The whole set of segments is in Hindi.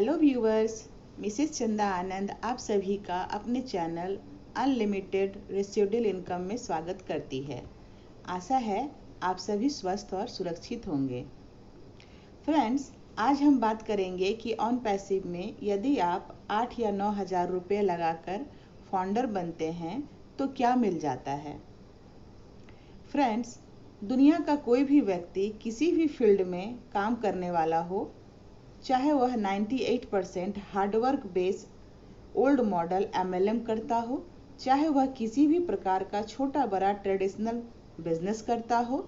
हेलो व्यूवर्स, मिसेस चंदा आनंद आप सभी का अपने चैनल अनलिमिटेड रेसिडुअल इनकम में स्वागत करती है। आशा है आप सभी स्वस्थ और सुरक्षित होंगे। फ्रेंड्स, आज हम बात करेंगे कि ऑन पैसिव में यदि आप 8 या 9 हज़ार रुपये लगाकर फाउंडर बनते हैं तो क्या मिल जाता है। फ्रेंड्स, दुनिया का कोई भी व्यक्ति किसी भी फील्ड में काम करने वाला हो, चाहे वह 98% hard work base old model MLM करता हो, चाहे वह किसी भी प्रकार का छोटा बड़ा ट्रेडिशनल बिजनेस करता हो,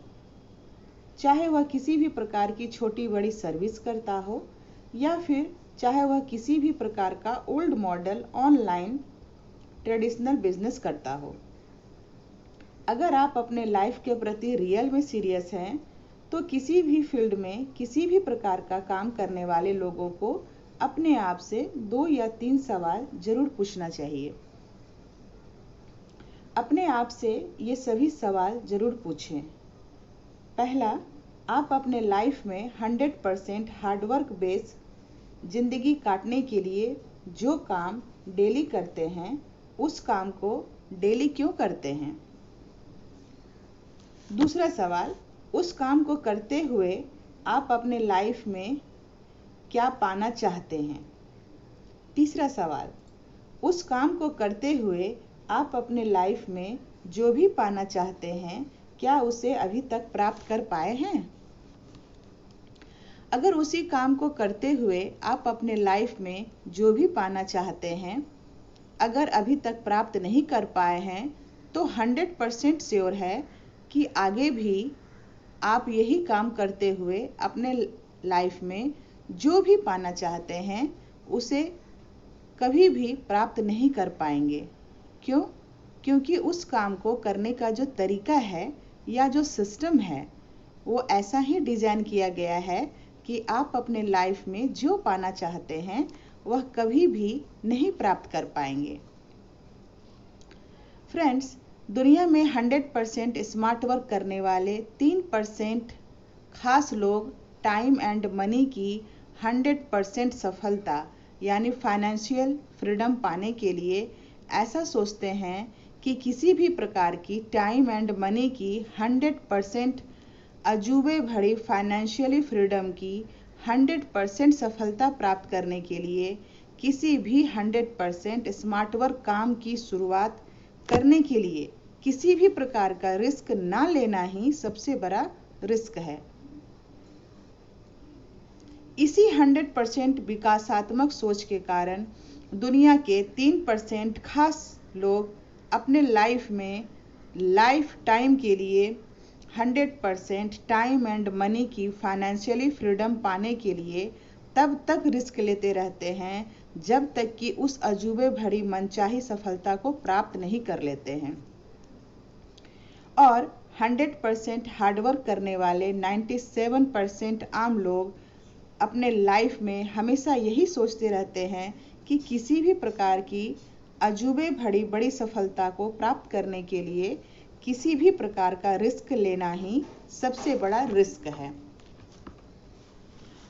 चाहे वह किसी भी प्रकार की छोटी बड़ी सर्विस करता हो, या फिर चाहे वह किसी भी प्रकार का old model online traditional business करता हो। अगर आप अपने लाइफ के प्रति रियल में सीरियस हैं तो किसी भी फील्ड में किसी भी प्रकार का काम करने वाले लोगों को अपने आप से 2 या 3 सवाल जरूर पूछना चाहिए। अपने आप से ये सभी सवाल जरूर पूछें। पहला, आप अपने लाइफ में 100% हार्डवर्क बेस जिंदगी काटने के लिए जो काम डेली करते हैं, उस काम को डेली क्यों करते हैं। दूसरा सवाल, उस काम को करते हुए आप अपने लाइफ में क्या पाना चाहते हैं। तीसरा सवाल, उस काम को करते हुए आप अपने लाइफ में जो भी पाना चाहते हैं, क्या उसे अभी तक प्राप्त कर पाए हैं। अगर उसी काम को करते हुए आप अपने लाइफ में जो भी पाना चाहते हैं, अगर अभी तक प्राप्त नहीं कर पाए हैं, तो 100% श्योर है कि आगे भी आप यही काम करते हुए अपने लाइफ में जो भी पाना चाहते हैं उसे कभी भी प्राप्त नहीं कर पाएंगे। क्यों? क्योंकि उस काम को करने का जो तरीका है या जो सिस्टम है वो ऐसा ही डिज़ाइन किया गया है कि आप अपने लाइफ में जो पाना चाहते हैं वह कभी भी नहीं प्राप्त कर पाएंगे। फ्रेंड्स, दुनिया में 100% स्मार्ट वर्क करने वाले 3% खास लोग टाइम एंड मनी की 100% सफलता यानी फाइनेंशियल फ्रीडम पाने के लिए ऐसा सोचते हैं कि किसी भी प्रकार की टाइम एंड मनी की 100% अजूबे भरी फाइनेंशियली फ्रीडम की 100% सफलता प्राप्त करने के लिए किसी भी 100% स्मार्ट वर्क काम की शुरुआत करने के लिए किसी भी प्रकार का रिस्क ना लेना ही सबसे बड़ा रिस्क है। इसी 100% विकासात्मक सोच के कारण दुनिया के 3% खास लोग अपने लाइफ में लाइफ टाइम के लिए 100% टाइम एंड मनी की फाइनेंशियली फ्रीडम पाने के लिए तब तक रिस्क लेते रहते हैं जब तक कि उस अजूबे भरी मनचाही सफलता को प्राप्त नहीं कर लेते हैं। और 100% हार्डवर्क करने वाले 97% आम लोग अपने लाइफ में हमेशा यही सोचते रहते हैं कि किसी भी प्रकार की अजूबे भरी बड़ी सफलता को प्राप्त करने के लिए किसी भी प्रकार का रिस्क लेना ही सबसे बड़ा रिस्क है।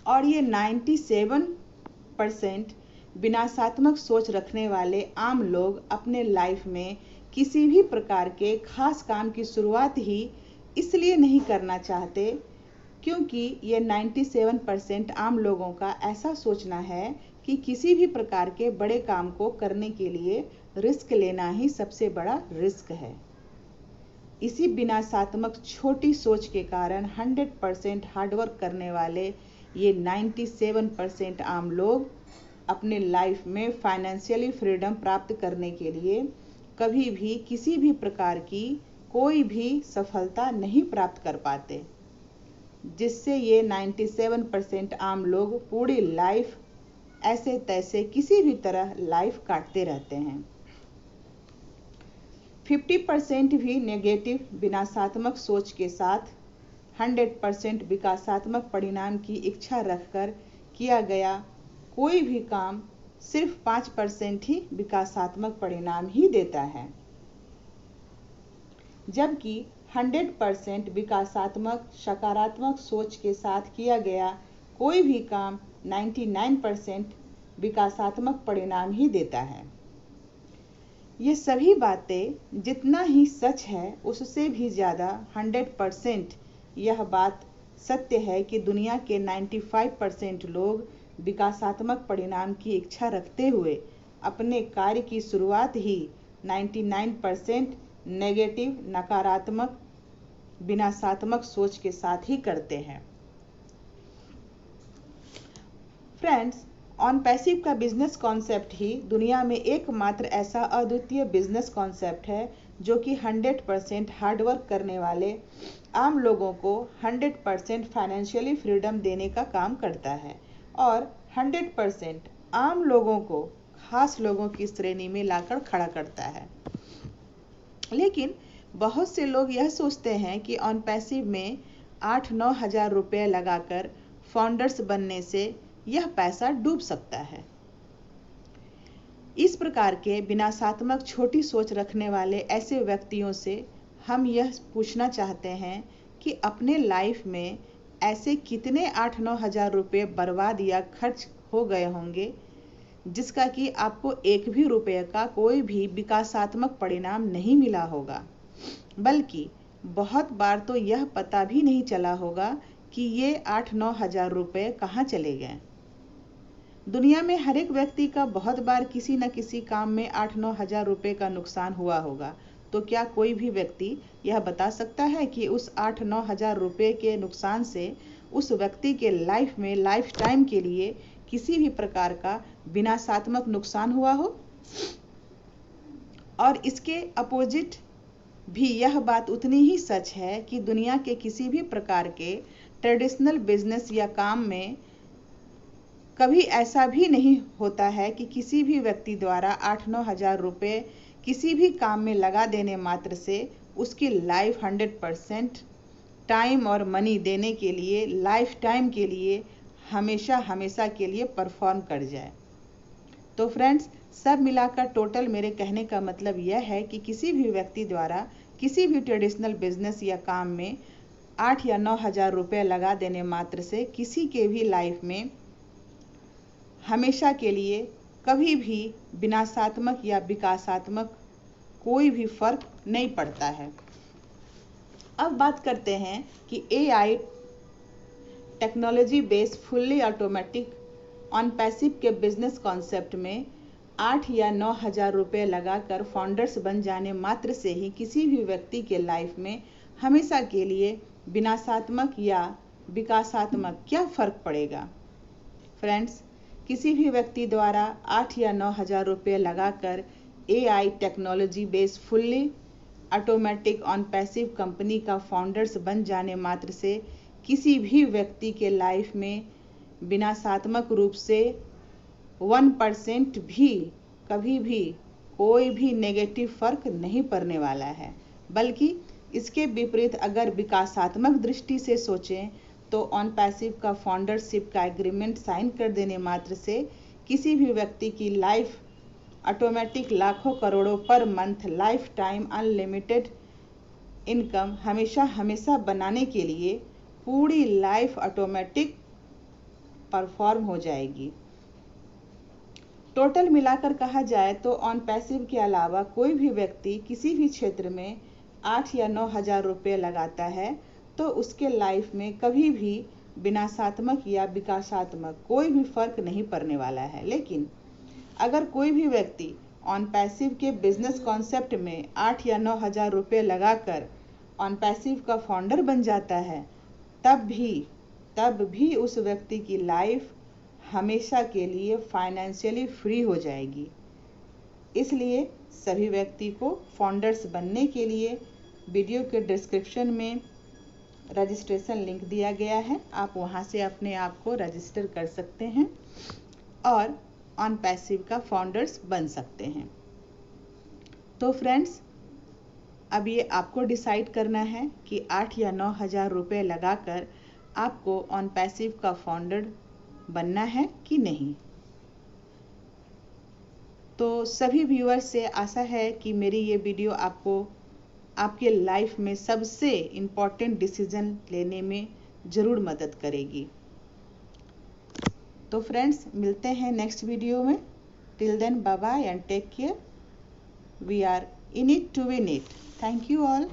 और ये 97% विनाशात्मक सोच रखने वाले आम लोग अपने लाइफ में किसी भी प्रकार के खास काम की शुरुआत ही इसलिए नहीं करना चाहते क्योंकि ये 97% आम लोगों का ऐसा सोचना है कि किसी भी प्रकार के बड़े काम को करने के लिए रिस्क लेना ही सबसे बड़ा रिस्क है। इसी विनाशात्मक छोटी सोच के कारण 100% हार्डवर्क करने वाले ये 97% आम लोग अपने लाइफ में फाइनेंशियली फ्रीडम प्राप्त करने के लिए कभी भी किसी भी प्रकार की कोई भी सफलता नहीं प्राप्त कर पाते, जिससे ये 97% आम लोग पूरी लाइफ ऐसे तैसे किसी भी तरह लाइफ काटते रहते हैं। 50% भी नेगेटिव विनाशात्मक सोच के साथ 100% विकासात्मक परिणाम की इच्छा रखकर किया गया कोई भी काम सिर्फ 5% ही विकासात्मक परिणाम ही देता है, जबकि 100% विकासात्मक सकारात्मक सोच के साथ किया गया कोई भी काम 99% विकासात्मक परिणाम ही देता है। ये सभी बातें जितना ही सच है उससे भी ज़्यादा 100% यह बात सत्य है कि दुनिया के 95% लोग विकासात्मक परिणाम की इच्छा रखते हुए अपने कार्य की शुरुआत ही 99% नेगेटिव नकारात्मक विनाशात्मक सोच के साथ ही करते हैं। फ्रेंड्स, ऑन पैसिव का बिजनेस कॉन्सेप्ट ही दुनिया में एकमात्र ऐसा अद्वितीय बिजनेस कॉन्सेप्ट है जो कि 100% हार्डवर्क करने वाले आम लोगों को 100% फाइनेंशियली फ्रीडम देने का काम करता है और 100% आम लोगों को खास लोगों की श्रेणी में लाकर खड़ा करता है। लेकिन बहुत से लोग यह सोचते हैं कि ऑन पैसिव में 8-9 हज़ार रुपये लगाकर फाउंडर्स बनने से यह पैसा डूब सकता है। इस प्रकार के विनाशात्मक छोटी सोच रखने वाले ऐसे व्यक्तियों से हम यह पूछना चाहते हैं कि अपने लाइफ में ऐसे कितने 8-9 हज़ार रुपये बर्बाद या खर्च हो गए होंगे जिसका कि आपको एक भी रुपये का कोई भी विकासात्मक परिणाम नहीं मिला होगा, बल्कि बहुत बार तो यह पता भी नहीं चला होगा कि ये 8-9 हज़ार रुपये कहाँ चले गए। दुनिया में हर एक व्यक्ति का बहुत बार किसी न किसी काम में 8-9 हज़ार रुपये का नुकसान हुआ होगा। तो क्या कोई भी व्यक्ति यह बता सकता है कि उस 8-9 हज़ार रुपये के नुकसान से उस व्यक्ति के लाइफ में लाइफ टाइम के लिए किसी भी प्रकार का विनाशात्मक नुकसान हुआ हो? और इसके अपोजिट भी यह बात उतनी ही सच है कि दुनिया के किसी भी प्रकार के ट्रेडिशनल बिजनेस या काम में कभी ऐसा भी नहीं होता है कि किसी भी व्यक्ति द्वारा 8-9 हज़ार रुपये किसी भी काम में लगा देने मात्र से उसकी लाइफ 100% टाइम और मनी देने के लिए लाइफ टाइम के लिए हमेशा के लिए परफॉर्म कर जाए। तो फ्रेंड्स, सब मिलाकर टोटल मेरे कहने का मतलब यह है कि किसी भी व्यक्ति द्वारा किसी भी ट्रेडिशनल बिजनेस या काम में 8 या 9 हज़ार रुपये लगा देने मात्र से किसी के भी लाइफ में हमेशा के लिए कभी भी विनाशात्मक या विकासात्मक कोई भी फर्क नहीं पड़ता है। अब बात करते हैं कि AI technology based fully automatic on passive के बिजनेस कॉन्सेप्ट में 8 या 9 हज़ार रुपये लगाकर फाउंडर्स बन जाने मात्र से ही किसी भी व्यक्ति के लाइफ में हमेशा के लिए विनाशात्मक या विकासात्मक क्या फर्क पड़ेगा? फ्रेंड्स, किसी भी व्यक्ति द्वारा 8 या 9 हज़ार रुपये लगाकर AI technology based fully automatic on passive company का फाउंडर्स बन जाने मात्र से किसी भी व्यक्ति के लाइफ में विनाशात्मक रूप से 1% भी कभी भी कोई भी नेगेटिव फर्क नहीं पड़ने वाला है, बल्कि इसके विपरीत अगर विकासात्मक दृष्टि से सोचें तो ऑन पैसिव का फाउंडरशिप का एग्रीमेंट साइन कर देने मात्र से किसी भी व्यक्ति की लाइफ ऑटोमेटिक लाखों करोड़ों per month life time unlimited income हमेशा बनाने के लिए पूरी लाइफ ऑटोमेटिक परफॉर्म हो जाएगी। टोटल मिलाकर कहा जाए तो ऑन पैसिव के अलावा कोई भी व्यक्ति किसी भी क्षेत्र में 8 या 9 हज़ार रुपये लगाता है तो उसके लाइफ में कभी भी विनाशात्मक या विकासात्मक कोई भी फर्क नहीं पड़ने वाला है। लेकिन अगर कोई भी व्यक्ति ऑन पैसिव के बिजनेस कॉन्सेप्ट में 8 या 9 हज़ार रुपये लगाकर ऑन पैसिव का फाउंडर बन जाता है तब भी उस व्यक्ति की लाइफ हमेशा के लिए फाइनेंशियली फ्री हो जाएगी। इसलिए सभी व्यक्ति को फाउंडर्स बनने के लिए वीडियो के डिस्क्रिप्शन में रजिस्ट्रेशन लिंक दिया गया है, आप वहां से अपने आप को रजिस्टर कर सकते हैं और ऑन पैसिव का फाउंडर्स बन सकते हैं। तो फ्रेंड्स, अब ये आपको डिसाइड करना है कि 8 या 9 हज़ार रुपये लगाकर आपको ऑन पैसिव का फाउंडर बनना है कि नहीं। तो सभी व्यूअर्स से आशा है कि मेरी ये वीडियो आपको आपके लाइफ में सबसे इम्पोर्टेंट डिसीजन लेने में ज़रूर मदद करेगी। तो फ्रेंड्स, मिलते हैं नेक्स्ट वीडियो में। Till then, bye bye and take care. We are in it to win it. Thank you all.